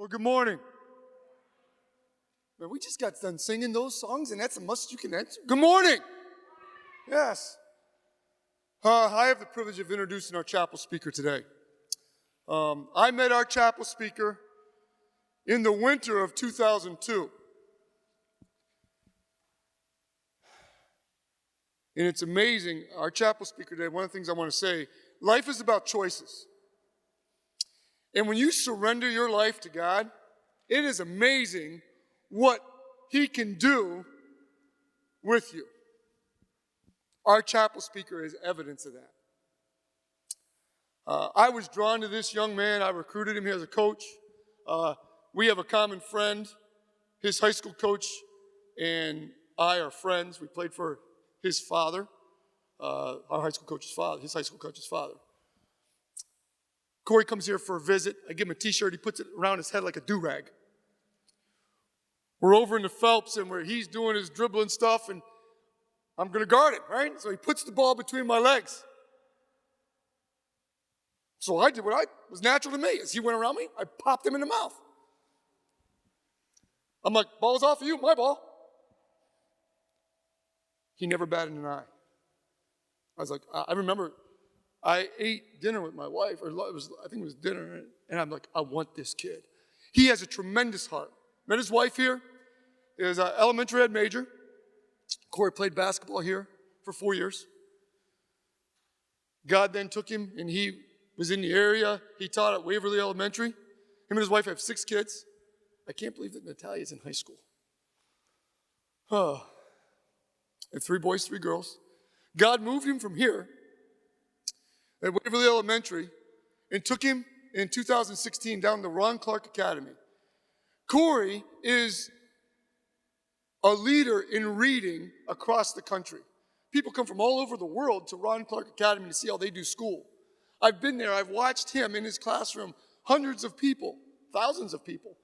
Well, good morning. Man, we just got done singing those songs, and that's a must you can answer. Good morning. Yes. I have the privilege of introducing our chapel speaker today. I met our chapel speaker in the winter of 2002. And it's amazing, our chapel speaker today, one of the things I want to say, life is about choices. And when you surrender your life to God, it is amazing what He can do with you. Our chapel speaker is evidence of that. I was drawn to this young man. I recruited him here as a coach. We have a common friend. His high school coach and I are friends. We played for his father, our high school coach's father, his high school coach's father. Korey comes here for a visit. I give him a t-shirt. He puts it around his head like a do-rag. We're over in the Phelps, and he's doing his dribbling stuff, and I'm going to guard him, right? So he puts the ball between my legs. So I did what was natural to me. As he went around me, I popped him in the mouth. I'm like, ball's off of you, my ball. He never batted an eye. I was like, I remember I ate dinner with my wife, or I think it was dinner, and I'm like, I want this kid. He has a tremendous heart. Met his wife here. He was an elementary ed major. Korey played basketball here for 4 years. God then took him, and he was in the area. He taught at Waverly Elementary. Him and his wife have 6 kids. I can't believe that Natalia's in high school. Oh. And 3 boys, 3 girls. God moved him from here at Waverly Elementary and took him in 2016 down to Ron Clark Academy. Korey is a leader in reading across the country. People come from all over the world to Ron Clark Academy to see how they do school. I've been there. I've watched him in his classroom. Hundreds of people, thousands of people,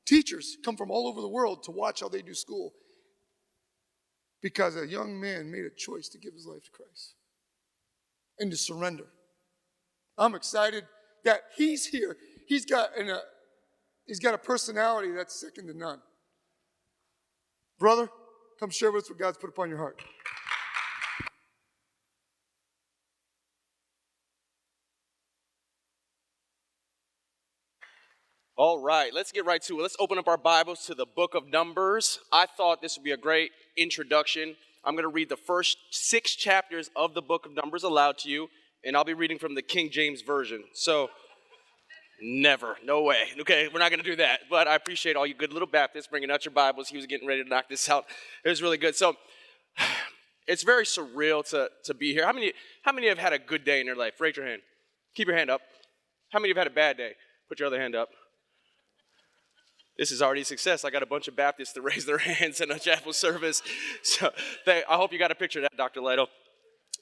teachers come from all over the world to watch how they do school because a young man made a choice to give his life to Christ and to surrender. I'm excited that he's here. He's got a personality that's second to none. Brother, come share with us what God's put upon your heart. All right, let's get right to it. Let's open up our Bibles to the book of Numbers. I thought this would be a great introduction. I'm going to read the first 6 chapters of the book of Numbers aloud to you, and I'll be reading from the King James Version. So, never, no way. Okay, we're not going to do that, but I appreciate all you good little Baptists bringing out your Bibles. He was getting ready to knock this out. It was really good. So, it's very surreal to be here. How many have had a good day in their life? Raise your hand. Keep your hand up. How many have had a bad day? Put your other hand up. This is already a success. I got a bunch of Baptists to raise their hands in a chapel service. So I hope you got a picture of that, Dr. Leto.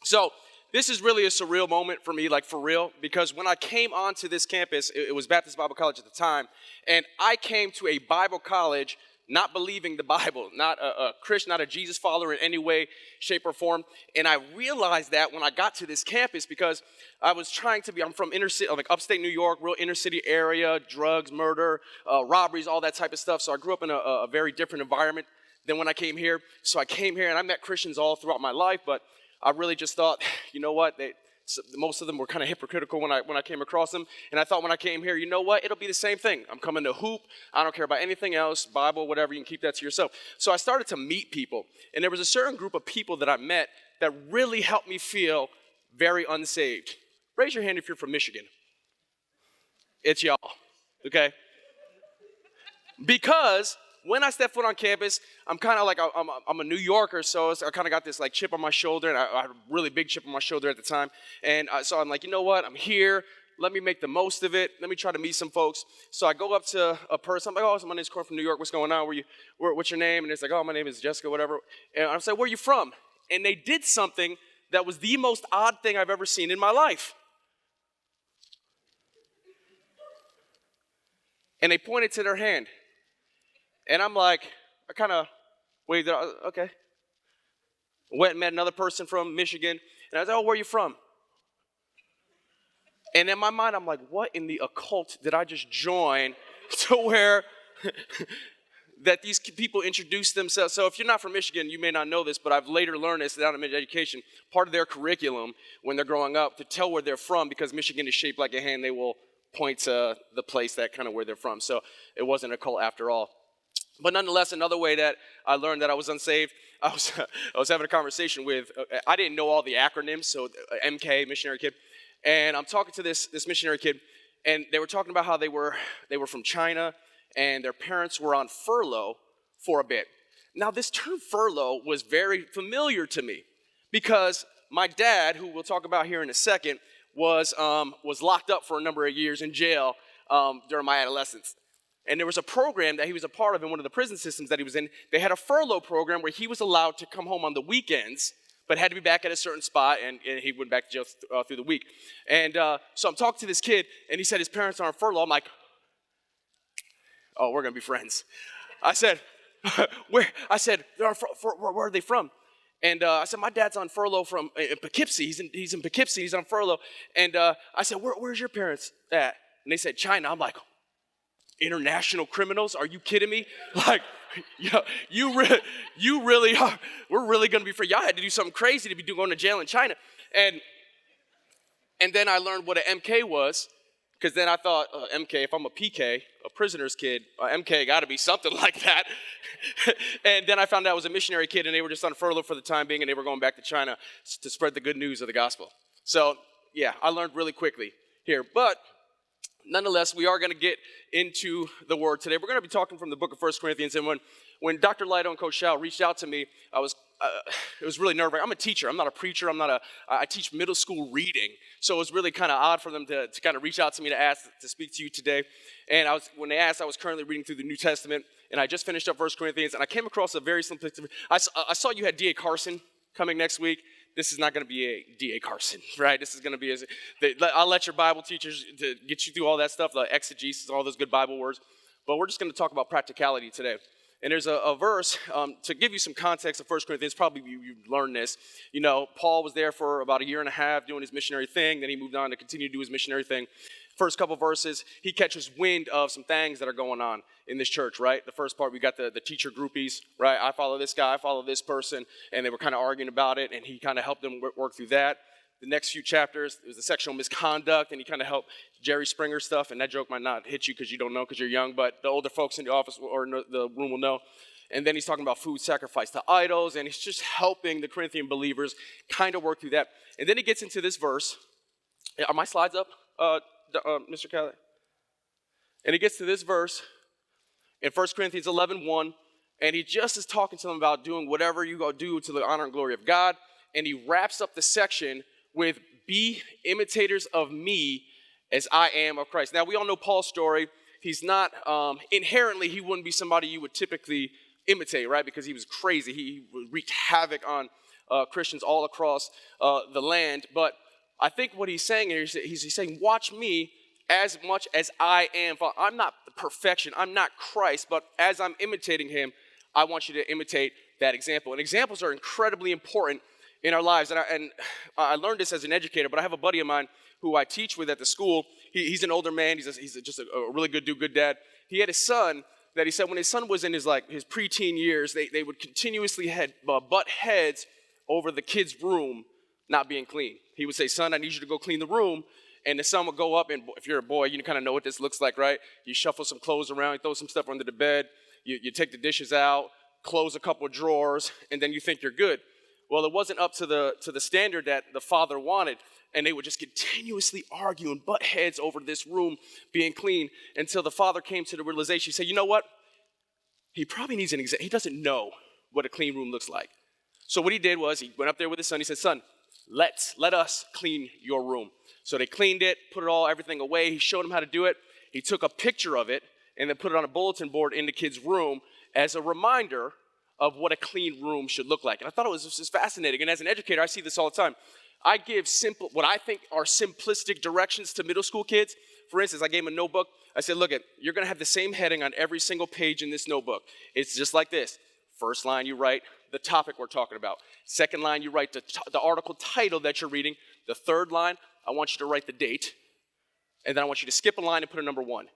So this is really a surreal moment for me, like for real, because when I came onto this campus, it was Baptist Bible College at the time, and I came to a Bible college not believing the Bible, not a Christian, not a Jesus follower in any way, shape, or form. And I realized that when I got to this campus because I was I'm from inner city, like upstate New York, real inner city area, drugs, murder, robberies, all that type of stuff. So I grew up in a very different environment than when I came here. So I came here and I met Christians all throughout my life, but I really just thought, you know what, most of them were kind of hypocritical when I came across them. And I thought when I came here, you know what, it'll be the same thing. I'm coming to hoop. I don't care about anything else, Bible, whatever, you can keep that to yourself. So I started to meet people. And there was a certain group of people that I met that really helped me feel very unsaved. Raise your hand if you're from Michigan. It's y'all, okay? Because when I step foot on campus, I'm kind of like, I'm a New Yorker, so I kind of got this like chip on my shoulder, and I had a really big chip on my shoulder at the time. And so I'm like, you know what, I'm here, let me make the most of it, let me try to meet some folks. So I go up to a person, I'm like, oh, so my name's Korey from New York, what's going on, what's your name? And it's like, oh, my name is Jessica, whatever. And I say, where are you from? And they did something that was the most odd thing I've ever seen in my life. And they pointed to their hand. And I'm like, I kind of waved it, okay. Went and met another person from Michigan, and I said, oh, where are you from? And in my mind, I'm like, what in the occult did I just join to where that these people introduce themselves. So if you're not from Michigan, you may not know this, but I've later learned this down in education. Part of their curriculum when they're growing up to tell where they're from, because Michigan is shaped like a hand, they will point to the place that kind of where they're from. So it wasn't a cult after all. But nonetheless, another way that I learned that I was unsaved, I was having a conversation with, I didn't know all the acronyms, so MK, missionary kid, and I'm talking to this missionary kid, and they were talking about how they were from China, and their parents were on furlough for a bit. Now, this term furlough was very familiar to me, because my dad, who we'll talk about here in a second, was locked up for a number of years in jail during my adolescence. And there was a program that he was a part of in one of the prison systems that he was in. They had a furlough program where he was allowed to come home on the weekends, but had to be back at a certain spot, and he went back to jail through the week. And so I'm talking to this kid, and he said his parents are on furlough. I'm like, oh, we're going to be friends. I said, where? I said, where are they from? And I said, my dad's on furlough from Poughkeepsie. He's in Poughkeepsie. He's on furlough. And I said, where's your parents at? And they said, China. I'm like, international criminals? Are you kidding me? Like, yeah, you really are. We're really going to be free. Y'all had to do something crazy to be going to jail in China. And then I learned what an MK was, because then I thought, MK, if I'm a PK, a prisoner's kid, MK got to be something like that. And then I found out I was a missionary kid, and they were just on furlough for the time being, and they were going back to China to spread the good news of the gospel. So, yeah, I learned really quickly here. But nonetheless, we are going to get into the Word today. We're going to be talking from the book of 1 Corinthians. And when Dr. Lido and Coach Shao reached out to me, it was really nerve-wracking. I'm a teacher. I'm not a preacher. I teach middle school reading. So it was really kind of odd for them to kind of reach out to me to speak to you today. And when they asked, I was currently reading through the New Testament, and I just finished up 1 Corinthians, and I came across a very simplistic. I saw you had D.A. Carson coming next week. This is not going to be a D.A. Carson, right? This is going to be, I'll let your Bible teachers to get you through all that stuff, the exegesis, all those good Bible words. But we're just going to talk about practicality today. And there's a verse, to give you some context of 1 Corinthians, probably you've learned this. You know, Paul was there for about a year and a half doing his missionary thing. Then he moved on to continue to do his missionary thing. First couple verses, he catches wind of some things that are going on in this church, right? The first part, we got the teacher groupies, right? I follow this guy, I follow this person, and they were kind of arguing about it, and he kind of helped them work through that. The next few chapters, it was the sexual misconduct, and he kind of helped Jerry Springer stuff, and that joke might not hit you because you don't know because you're young, but the older folks in the office or in the room will know. And then he's talking about food sacrifice to idols, and he's just helping the Corinthian believers kind of work through that. And then he gets into this verse. Are my slides up, Mr. Kelly? And he gets to this verse in 1 Corinthians 11:1, and he just is talking to them about doing whatever you go do to the honor and glory of God, and he wraps up the section with, be imitators of me as I am of Christ. Now, we all know Paul's story. He's not, inherently, he wouldn't be somebody you would typically imitate, right? Because he was crazy. He wreaked havoc on Christians all across the land. But I think what he's saying here is he's saying, watch me as much as I am. I'm not perfection. I'm not Christ. But as I'm imitating him, I want you to imitate that example. And examples are incredibly important in our lives. And I learned this as an educator, but I have a buddy of mine who I teach with at the school. He's an older man. He's just a really good dad. He had a son that he said when his son was in his preteen years, they would continuously butt heads over the kid's room not being clean. He would say, son, I need you to go clean the room. And the son would go up, and if you're a boy, you kind of know what this looks like, right? You shuffle some clothes around, you throw some stuff under the bed, you take the dishes out, close a couple of drawers, and then you think you're good. Well, it wasn't up to the standard that the father wanted, and they would just continuously argue and butt heads over this room being clean until the father came to the realization. He said, you know what? He probably needs an exam. He doesn't know what a clean room looks like. So what he did was he went up there with his son. He said, son, let us clean your room. So they cleaned it, put everything away. He showed him how to do it. He took a picture of it and then put it on a bulletin board in the kid's room as a reminder of what a clean room should look like. And I thought it was just fascinating. And as an educator, I see this all the time. I give what I think are simplistic directions to middle school kids. For instance, I gave them a notebook. I said, look, you're going to have the same heading on every single page in this notebook. It's just like this. First line, you write the topic we're talking about. Second line, you write the article title that you're reading. The third line, I want you to write the date. And then I want you to skip a line and put a number 1.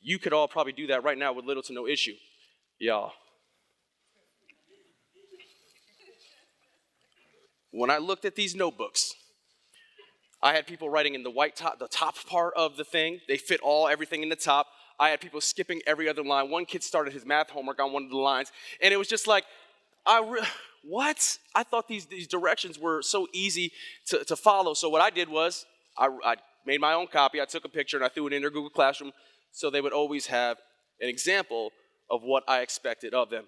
You could all probably do that right now with little to no issue. Y'all. When I looked at these notebooks, I had people writing in the top part of the thing. They fit everything in the top. I had people skipping every other line. One kid started his math homework on one of the lines, and it was just like, what? I thought these directions were so easy to follow. So what I did was I made my own copy. I took a picture and I threw it in their Google Classroom so they would always have an example of what I expected of them.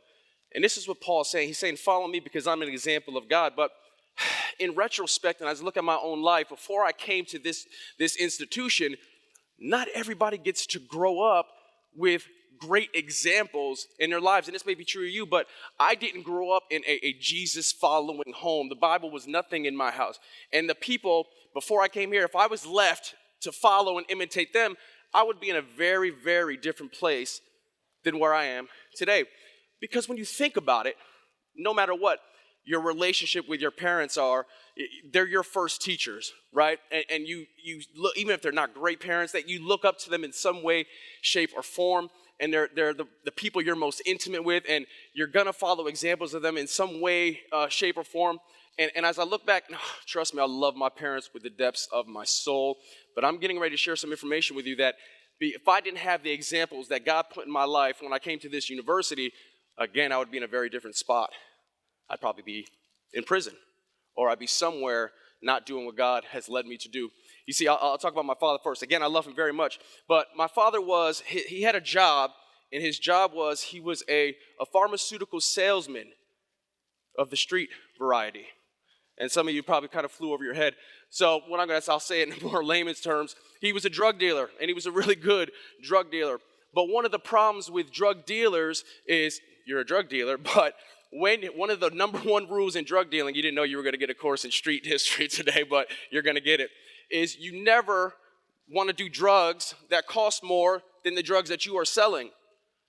And this is what Paul's saying. He's saying, follow me because I'm an example of God. But in retrospect, and as I look at my own life, before I came to this institution, not everybody gets to grow up with great examples in their lives. And this may be true of you, but I didn't grow up in a Jesus-following home. The Bible was nothing in my house. And the people, before I came here, if I was left to follow and imitate them, I would be in a very, very different place than where I am today. Because when you think about it, no matter what your relationship with your parents are, they're your first teachers, right? And you look, even if they're not great parents, that you look up to them in some way, shape, or form. And they're the people you're most intimate with, and you're gonna follow examples of them in some way, shape, or form. And as I look back, trust me, I love my parents with the depths of my soul. But I'm getting ready to share some information with you that if I didn't have the examples that God put in my life when I came to this university, again, I would be in a very different spot. I'd probably be in prison, or I'd be somewhere not doing what God has led me to do. You see, I'll talk about my father first. Again, I love him very much. But my father he had a job, and his job was he was a pharmaceutical salesman of the street variety. And some of you probably kind of flew over your head. So I'll say it in more layman's terms. He was a drug dealer, and he was a really good drug dealer. But one of the problems with drug dealers is you're a drug dealer, but one of the number one rules in drug dealing, you didn't know you were going to get a course in street history today, but you're going to get it, is you never want to do drugs that cost more than the drugs that you are selling.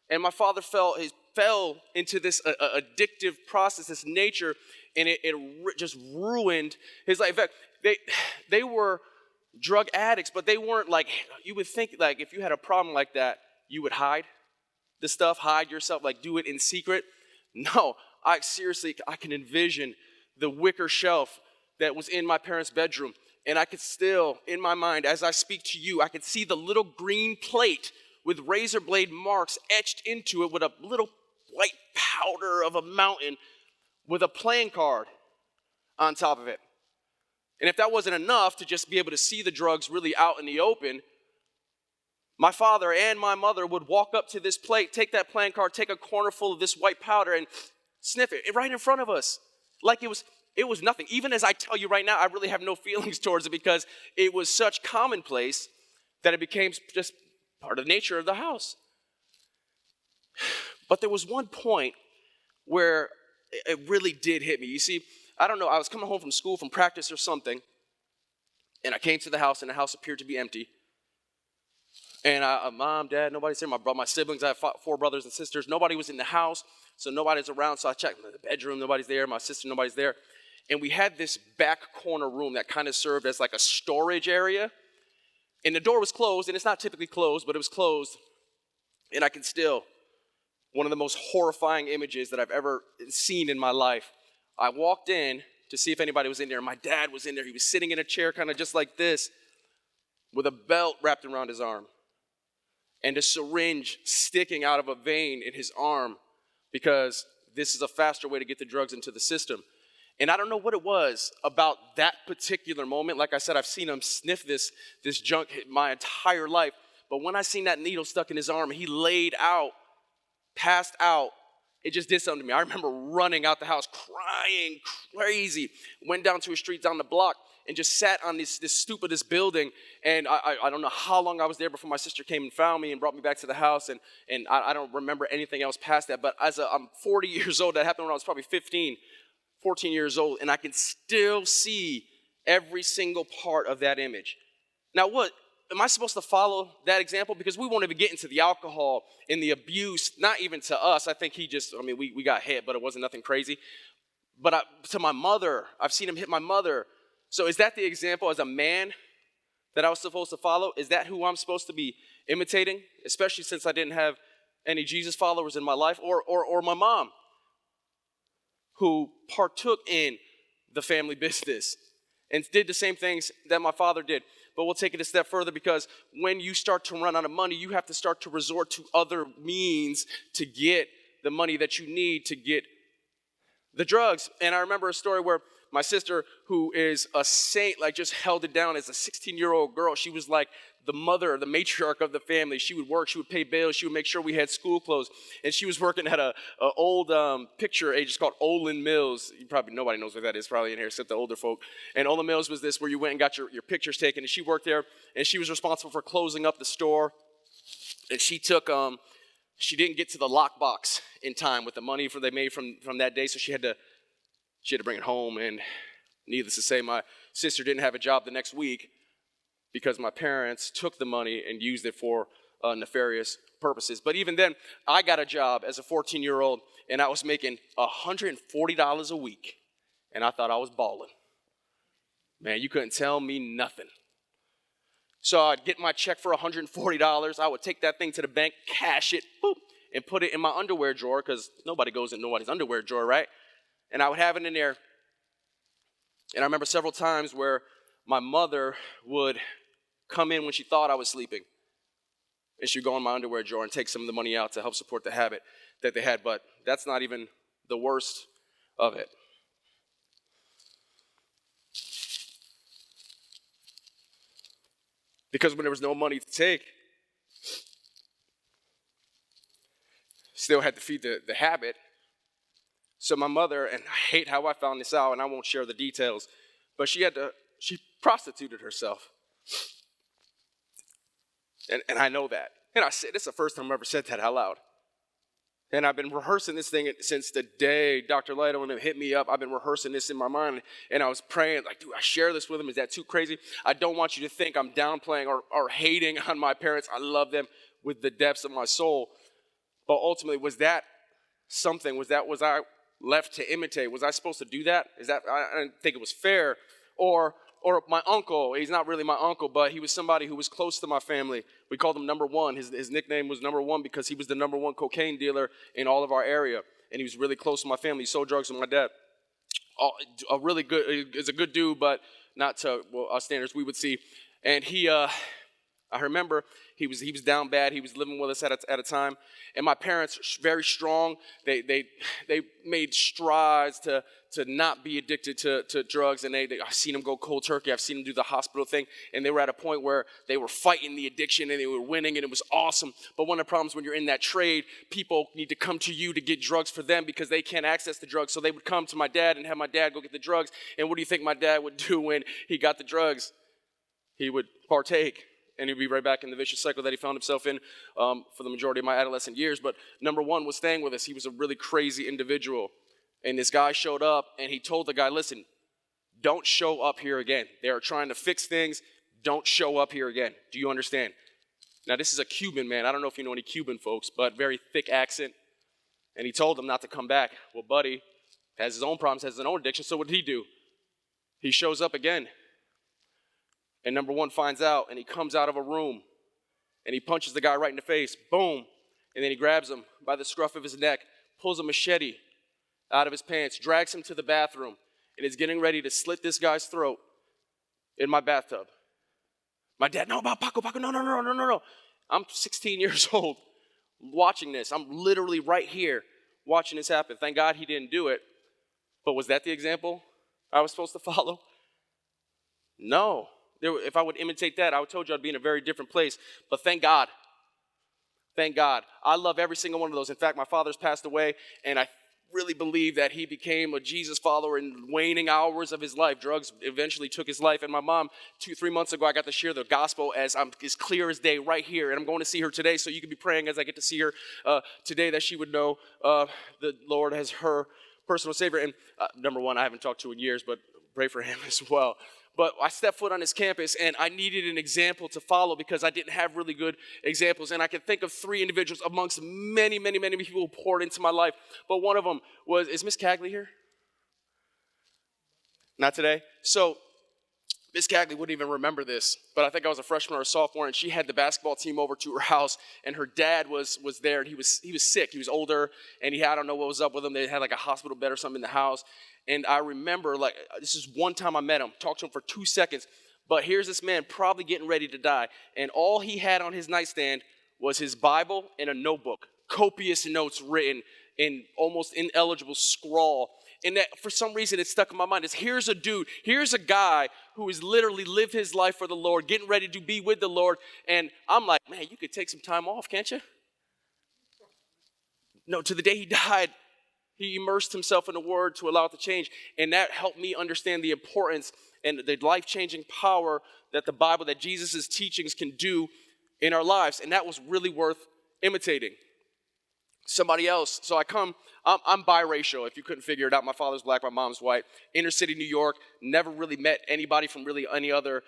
And my father fell into this addictive process, this nature, and it just ruined his life. In fact, they were drug addicts, but they weren't like, you would think like if you had a problem like that, you would hide the stuff, hide yourself, like do it in secret. No, I can envision the wicker shelf that was in my parents' bedroom. And I could still, in my mind, as I speak to you, I could see the little green plate with razor blade marks etched into it with a little white powder of a mountain with a playing card on top of it. And if that wasn't enough to just be able to see the drugs really out in the open, my father and my mother would walk up to this plate, take that playing card, take a corner full of this white powder and sniff it right in front of us. Like it was nothing. Even as I tell you right now, I really have no feelings towards it because it was such commonplace that it became just part of the nature of the house. But there was one point where it really did hit me. You see, I don't know, I was coming home from school, from practice or something, and I came to the house, and the house appeared to be empty. And mom, dad, nobody's there. My siblings, I have 4 brothers and sisters. Nobody was in the house, so nobody's around. So I checked the bedroom, nobody's there. My sister, nobody's there. And we had this back corner room that kind of served as like a storage area. And the door was closed, and it's not typically closed, but it was closed. And I can still, one of the most horrifying images that I've ever seen in my life. I walked in to see if anybody was in there. My dad was in there. He was sitting in a chair kind of just like this with a belt wrapped around his arm and a syringe sticking out of a vein in his arm because this is a faster way to get the drugs into the system. And I don't know what it was about that particular moment. Like I said, I've seen him sniff this junk my entire life. But when I seen that needle stuck in his arm, he laid out, passed out, it just did something to me. I remember running out the house, crying crazy. Went down to a street down the block and just sat on this stupidest building. And I don't know how long I was there before my sister came and found me and brought me back to the house. And I don't remember anything else past that. But I'm 40 years old. That happened when I was probably 14 years old. And I can still see every single part of that image. Now what? Am I supposed to follow that example? Because we won't even get into the alcohol and the abuse, not even to us. I think we got hit, but it wasn't nothing crazy. But to my mother, I've seen him hit my mother. So is that the example as a man that I was supposed to follow? Is that who I'm supposed to be imitating, especially since I didn't have any Jesus followers in my life, or my mom, who partook in the family business and did the same things that my father did. But we'll take it a step further, because when you start to run out of money, you have to start to resort to other means to get the money that you need to get the drugs. And I remember a story where my sister, who is a saint, like just held it down as a 16-year-old girl. She was like the mother, the matriarch of the family. She would work, she would pay bills, she would make sure we had school clothes. And she was working at a old picture agency called Olin Mills. Nobody knows what that is probably in here except the older folk. And Olin Mills was this where you went and got your pictures taken. And she worked there, and she was responsible for closing up the store. And she took, she didn't get to the lockbox in time with the money they made from that day, so she had to bring it home. And needless to say, my sister didn't have a job the next week because my parents took the money and used it for nefarious purposes. But even then, I got a job as a 14-year-old, and I was making $140 a week, and I thought I was balling. Man, you couldn't tell me nothing. So I'd get my check for $140. I would take that thing to the bank, cash it, boop, and put it in my underwear drawer, because nobody goes in nobody's underwear drawer, right? And I would have it in there. And I remember several times where my mother would come in when she thought I was sleeping, and she'd go in my underwear drawer and take some of the money out to help support the habit that they had. But that's not even the worst of it. Because when there was no money to take, still had to feed the habit. So my mother, and I hate how I found this out, and I won't share the details, but she prostituted herself. And I know that. And I said, this is the first time I've ever said that out loud. And I've been rehearsing this thing since the day Dr. Lido and him hit me up. I've been rehearsing this in my mind, and I was praying, like, do I share this with him? Is that too crazy? I don't want you to think I'm downplaying or hating on my parents. I love them with the depths of my soul. But ultimately, was that something? Was I left to imitate? Was I supposed to do that? I didn't think it was fair. Or my uncle, he's not really my uncle, but he was somebody who was close to my family. We called him Number One. His nickname was Number One because he was the number one cocaine dealer in all of our area. And he was really close to my family. He sold drugs with my dad. Is a good dude, but not to our standards we would see. And I remember he was down bad. He was living with us at a time. And my parents, very strong, they made strides to not be addicted to drugs. And I've seen them go cold turkey. I've seen them do the hospital thing. And they were at a point where they were fighting the addiction and they were winning, and it was awesome. But one of the problems when you're in that trade, people need to come to you to get drugs for them because they can't access the drugs. So they would come to my dad and have my dad go get the drugs. And what do you think my dad would do when he got the drugs? He would partake. And he'd be right back in the vicious cycle that he found himself in for the majority of my adolescent years. But Number One was staying with us. He was a really crazy individual. And this guy showed up, and he told the guy, listen, don't show up here again. They are trying to fix things. Don't show up here again. Do you understand? Now, this is a Cuban man. I don't know if you know any Cuban folks, but very thick accent. And he told him not to come back. Well, buddy has his own problems, has his own addiction. So what did he do? He shows up again. And Number One finds out, and he comes out of a room, and he punches the guy right in the face. Boom. And then he grabs him by the scruff of his neck, pulls a machete out of his pants, drags him to the bathroom, and is getting ready to slit this guy's throat in my bathtub. My dad, no, Paco, no. I'm 16 years old watching this. I'm literally right here watching this happen. Thank God he didn't do it. But was that the example I was supposed to follow? No. If I would imitate that, I would told you I'd be in a very different place. But thank God. Thank God. I love every single one of those. In fact, my father's passed away, and I really believe that he became a Jesus follower in waning hours of his life. Drugs eventually took his life. And my mom, 2-3 months ago, I got to share the gospel as clear as day right here. And I'm going to see her today, so you can be praying as I get to see her today that she would know the Lord as her personal Savior. And Number One, I haven't talked to in years, but pray for him as well. But I stepped foot on this campus, and I needed an example to follow because I didn't have really good examples. And I can think of 3 individuals amongst many, many, many people who poured into my life. But one of them is Miss Cagley here? Not today? So Miss Cagley wouldn't even remember this, but I think I was a freshman or a sophomore, and she had the basketball team over to her house, and her dad was there, and he was sick. He was older, and I don't know what was up with him. They had like a hospital bed or something in the house. And I remember, like, this is one time I met him, talked to him for 2 seconds, but here's this man probably getting ready to die, and all he had on his nightstand was his Bible and a notebook, copious notes written in almost ineligible scrawl. And that, for some reason, it stuck in my mind. Here's a dude, here's a guy who has literally lived his life for the Lord, getting ready to be with the Lord. And I'm like, man, you could take some time off, can't you? No, to the day he died, he immersed himself in the Word to allow it to change. And that helped me understand the importance and the life-changing power that the Bible, that Jesus' teachings can do in our lives. And that was really worth imitating. Somebody else. So I'm biracial, if you couldn't figure it out. My father's black, my mom's white. Inner city New York, never really met anybody from really any other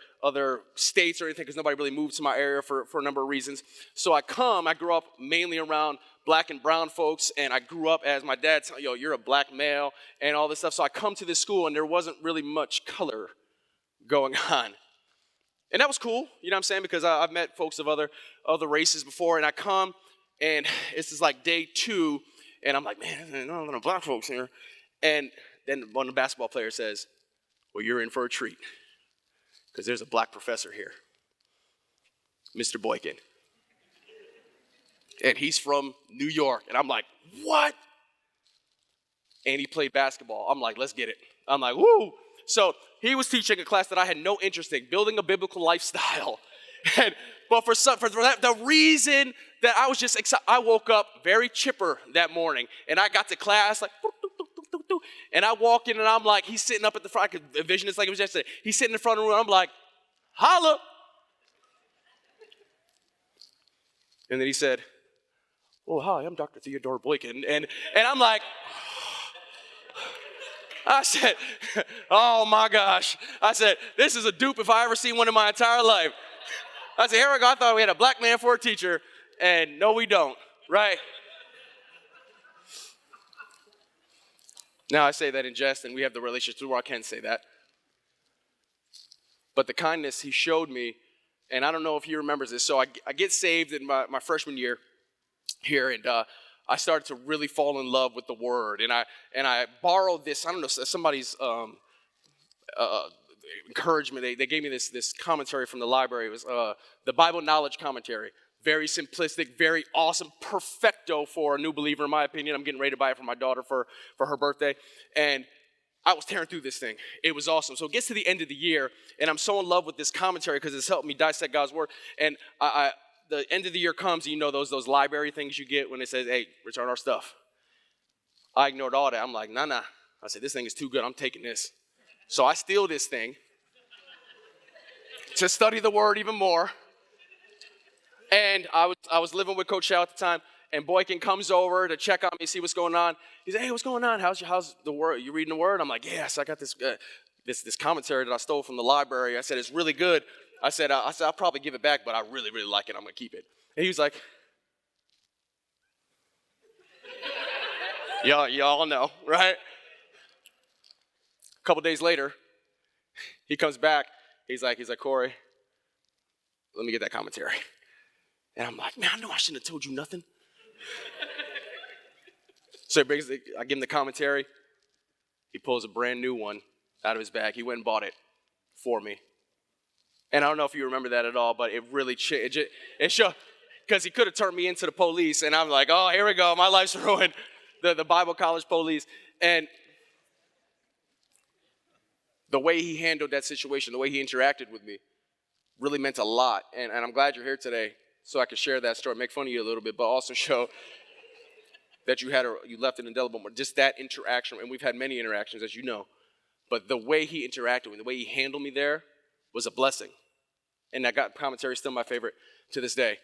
states or anything, because nobody really moved to my area for a number of reasons. So I grew up mainly around black and brown folks, and I grew up as my dad telling, you're a black male, and all this stuff. So I come to this school, and there wasn't really much color going on. And that was cool, you know what I'm saying, because I've met folks of other races before, and I come, and this is like day 2, and I'm like, man, there's not a lot of black folks here. And then one of the basketball players says, well, you're in for a treat, because there's a black professor here, Mr. Boykin. And he's from New York. And I'm like, what? And he played basketball. I'm like, let's get it. I'm like, woo. So he was teaching a class that I had no interest in, building a biblical lifestyle. But for that, the reason that I was just excited, I woke up very chipper that morning, and I got to class like, and I walk in, and I'm like, he's sitting up at the front. I could envision this like it was yesterday. He's sitting in front of the room. I'm like, holla. And then he said, oh, hi, I'm Dr. Theodore Boykin. And I'm like, I said, oh my gosh. I said, this is a dupe if I ever seen one in my entire life. I said, here we go. I thought we had a black man for a teacher, and no, we don't, right? Now I say that in jest, and we have the relationship where I can say that. But the kindness he showed me, and I don't know if he remembers this, so I get saved in my freshman year here, and I started to really fall in love with the Word, and I borrowed this, I don't know, somebody's encouragement. They gave me this commentary from the library. It was the Bible Knowledge Commentary. Very simplistic, very awesome, perfecto for a new believer, in my opinion. I'm getting ready to buy it for my daughter for her birthday. And I was tearing through this thing. It was awesome. So it gets to the end of the year, and I'm so in love with this commentary because it's helped me dissect God's Word. And the end of the year comes, and you know those library things you get when it says, hey, return our stuff. I ignored all that. I'm like, nah. I said, this thing is too good. I'm taking this. So I steal this thing to study the Word even more. And I was living with Coach Chow at the time, and Boykin comes over to check on me, see what's going on. He said, hey, what's going on? How's the Word? You reading the Word? I'm like, yes, I got this commentary that I stole from the library. I said, it's really good. I said, I'll probably give it back, but I really, really like it. I'm going to keep it. And he was like, y'all know, right? A couple days later, he comes back. He's like, Korey, let me get that commentary. And I'm like, man, I know I shouldn't have told you nothing. So I give him the commentary. He pulls a brand new one out of his bag. He went and bought it for me. And I don't know if you remember that at all, but it really changed. It showed, because he could have turned me into the police, and I'm like, oh, here we go. My life's ruined. The Bible college police. And the way he handled that situation, the way he interacted with me, really meant a lot. And I'm glad you're here today so I can share that story, make fun of you a little bit, but also show that you left an indelible mark. Just that interaction, and we've had many interactions, as you know. But the way he interacted with me, the way he handled me there was a blessing. And that commentary is still my favorite to this day.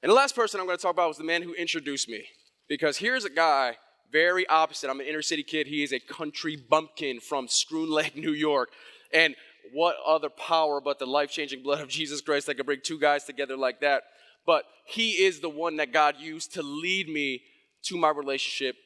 And the last person I'm going to talk about was the man who introduced me. Because here's a guy, very opposite. I'm an inner city kid. He is a country bumpkin from Schroon Lake, New York. And what other power but the life-changing blood of Jesus Christ that could bring two guys together like that? But he is the one that God used to lead me to my relationship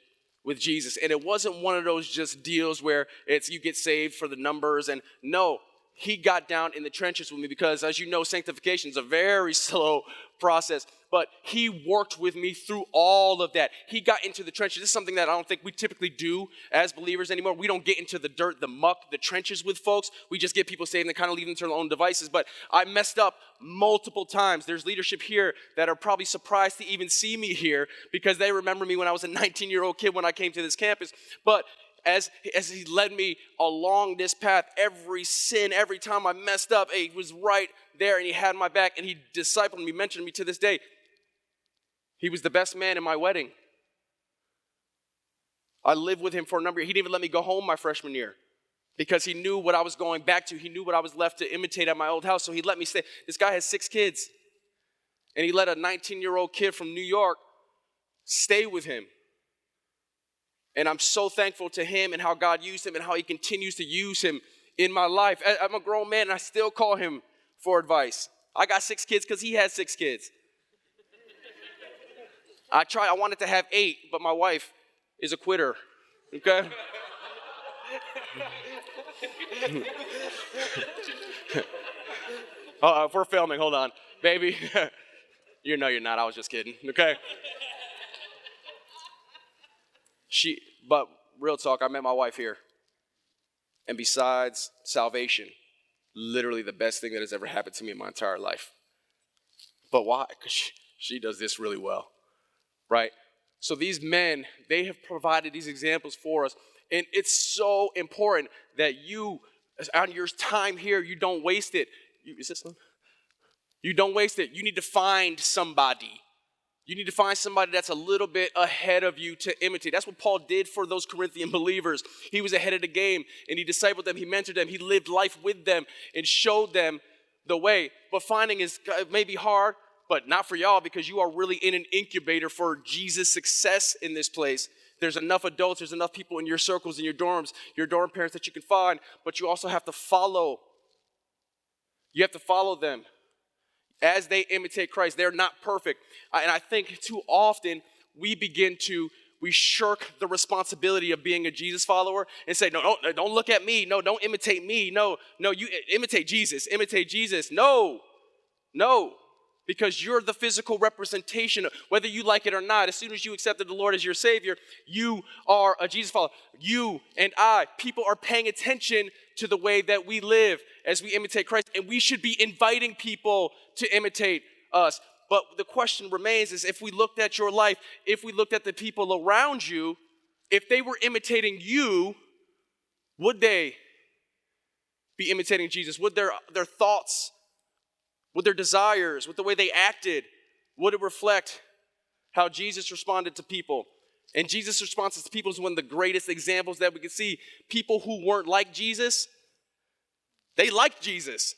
with Jesus. And it wasn't one of those just deals where it's you get saved for the numbers. And no, he got down in the trenches with me because, as you know, sanctification is a very slow process. But he worked with me through all of that. He got into the trenches. This is something that I don't think we typically do as believers anymore. We don't get into the dirt, the muck, the trenches with folks. We just get people saved and kind of leave them to their own devices. But I messed up multiple times. There's leadership here that are probably surprised to even see me here because they remember me when I was a 19-year-old kid when I came to this campus. But as he led me along this path, every sin, every time I messed up, he was right there and he had my back and he discipled me, mentioned me to this day. He was the best man in my wedding. I lived with him for a number of years. He didn't even let me go home my freshman year because he knew what I was going back to. He knew what I was left to imitate at my old house, so he let me stay. This guy has 6 kids, and he let a 19-year-old kid from New York stay with him. And I'm so thankful to him and how God used him and how he continues to use him in my life. I'm a grown man, and I still call him for advice. I got 6 kids because he has 6 kids. I wanted to have 8, but my wife is a quitter, okay? If we're filming, hold on. Baby, you're not, I was just kidding, okay? But real talk, I met my wife here. And besides salvation, literally the best thing that has ever happened to me in my entire life. But why? Because she does this really well. Right? So these men, they have provided these examples for us. And it's so important that you, on your time here, you don't waste it. Is this one? You don't waste it. You need to find somebody. You need to find somebody that's a little bit ahead of you to imitate. That's what Paul did for those Corinthian believers. He was ahead of the game, and he discipled them, he mentored them, he lived life with them, and showed them the way. But finding is maybe hard, but not for y'all because you are really in an incubator for Jesus' success in this place. There's enough adults, there's enough people in your circles, in your dorms, your dorm parents that you can find, but you also have to follow. You have to follow them as they imitate Christ. They're not perfect. And I think too often we shirk the responsibility of being a Jesus follower and say, no, don't look at me. No, don't imitate me. No, you imitate Jesus. Imitate Jesus. No. Because you're the physical representation, whether you like it or not. As soon as you accepted the Lord as your Savior, you are a Jesus follower. You and I, people are paying attention to the way that we live as we imitate Christ, and we should be inviting people to imitate us. But the question remains is if we looked at your life, if we looked at the people around you, if they were imitating you, would they be imitating Jesus? Would their thoughts, would their desires, would the way they acted, would it reflect how Jesus responded to people? And Jesus' responses to people is one of the greatest examples that we can see. People who weren't like Jesus, they liked Jesus.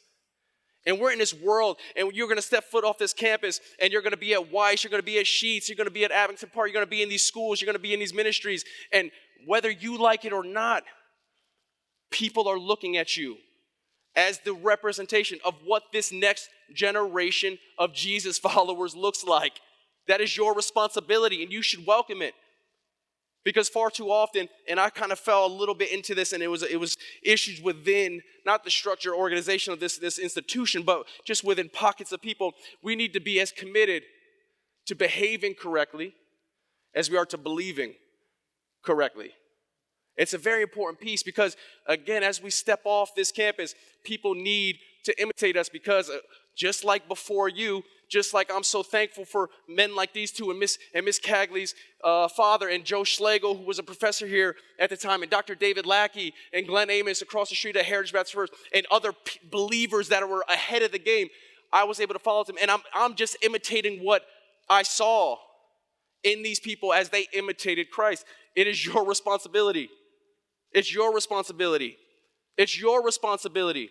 And we're in this world, and you're going to step foot off this campus, and you're going to be at Weiss, you're going to be at Sheets, you're going to be at Abington Park, you're going to be in these schools, you're going to be in these ministries. And whether you like it or not, people are looking at you as the representation of what this next generation of Jesus followers looks like. That is your responsibility, and you should welcome it. Because far too often, and I kind of fell a little bit into this, and it was issues within, not the structure or organization of this institution, but just within pockets of people. We need to be as committed to behaving correctly as we are to believing correctly. It's a very important piece because, again, as we step off this campus, people need to imitate us because just like before you, just like I'm so thankful for men like these two and Miss Cagley's father and Joe Schlegel, who was a professor here at the time, and Dr. David Lackey and Glenn Amos across the street at Heritage Baptist First, and other believers that were ahead of the game. I was able to follow them, and I'm just imitating what I saw in these people as they imitated Christ. It is your responsibility. It's your responsibility. It's your responsibility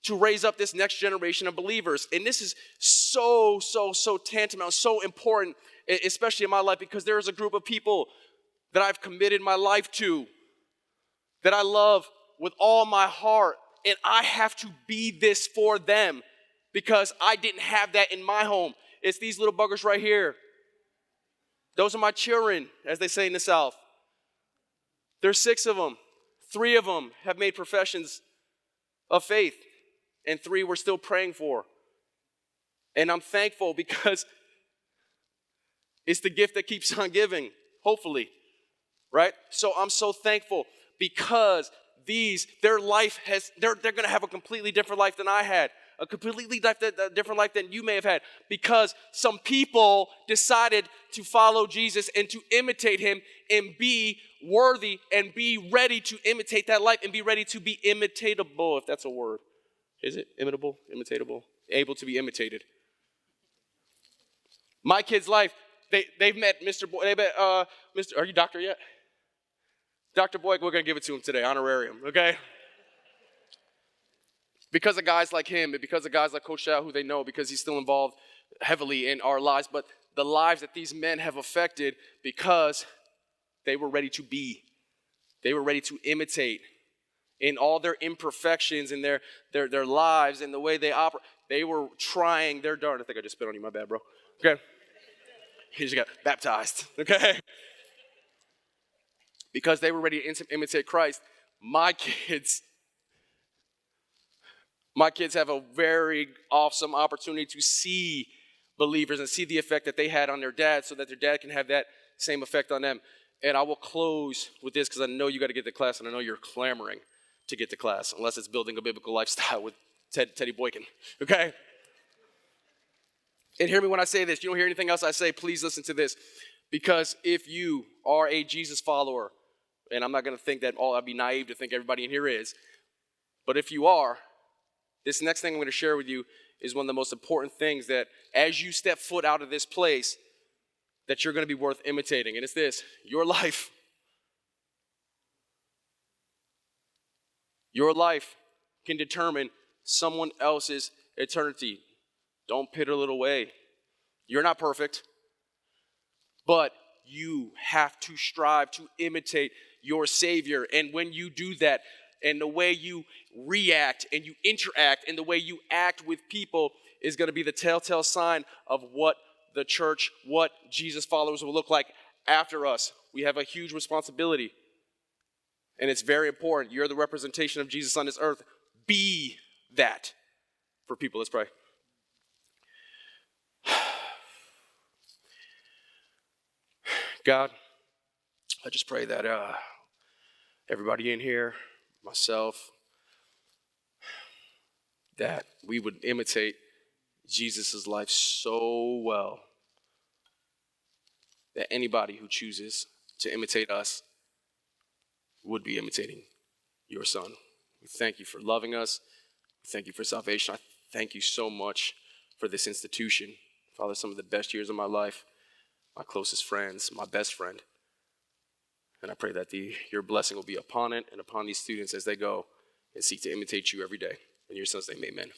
to raise up this next generation of believers. And this is so tantamount, so important, especially in my life, because there is a group of people that I've committed my life to, that I love with all my heart, and I have to be this for them because I didn't have that in my home. It's these little buggers right here. Those are my children, as they say in the South. There's 6 of them. 3 of them have made professions of faith. And 3 we're still praying for. And I'm thankful because it's the gift that keeps on giving, hopefully, right? So I'm so thankful because they're going to have a completely different life than I had, a completely different life than you may have had, because some people decided to follow Jesus and to imitate him and be worthy and be ready to imitate that life and be ready to be imitatable, if that's a word. Is it imitable, imitatable, able to be imitated? My kid's life, they've met Mr. Boyd. They met Mr. Are you doctor yet? Dr. Boyd, we're going to give it to him today, honorarium, okay? Because of guys like him, and because of guys like Coach Shao, who they know, because he's still involved heavily in our lives, but the lives that these men have affected because they were ready to be. They were ready to imitate in all their imperfections in their lives and the way they operate. They were trying their darn. I think I just spit on you. My bad, bro. Okay. He just got baptized. Okay. Because they were ready to imitate Christ. My kids have a very awesome opportunity to see believers and see the effect that they had on their dad so that their dad can have that same effect on them. And I will close with this because I know you got to get to class and I know you're clamoring to get to class, unless it's building a biblical lifestyle with Teddy Boykin, okay? And hear me when I say this. You don't hear anything else I say, please listen to this. Because if you are a Jesus follower, and I'm not going to think that I'd be naive to think everybody in here is, but if you are, this next thing I'm going to share with you is one of the most important things that as you step foot out of this place, that you're going to be worth imitating. And it's this: your life can determine someone else's eternity. Don't piddle it away. You're not perfect, but you have to strive to imitate your Savior. And when you do that, and the way you react and you interact and the way you act with people is going to be the telltale sign of what the church, what Jesus followers will look like after us. We have a huge responsibility, and it's very important. You're the representation of Jesus on this earth. Be that for people. Let's pray. God, I just pray that everybody in here, myself, that we would imitate Jesus' life so well that anybody who chooses to imitate us would be imitating your Son. We thank you for loving us. We thank you for salvation. I thank you so much for this institution. Father, some of the best years of my life, my closest friends, my best friend. And I pray that your blessing will be upon it and upon these students as they go and seek to imitate you every day. In your Son's name, amen.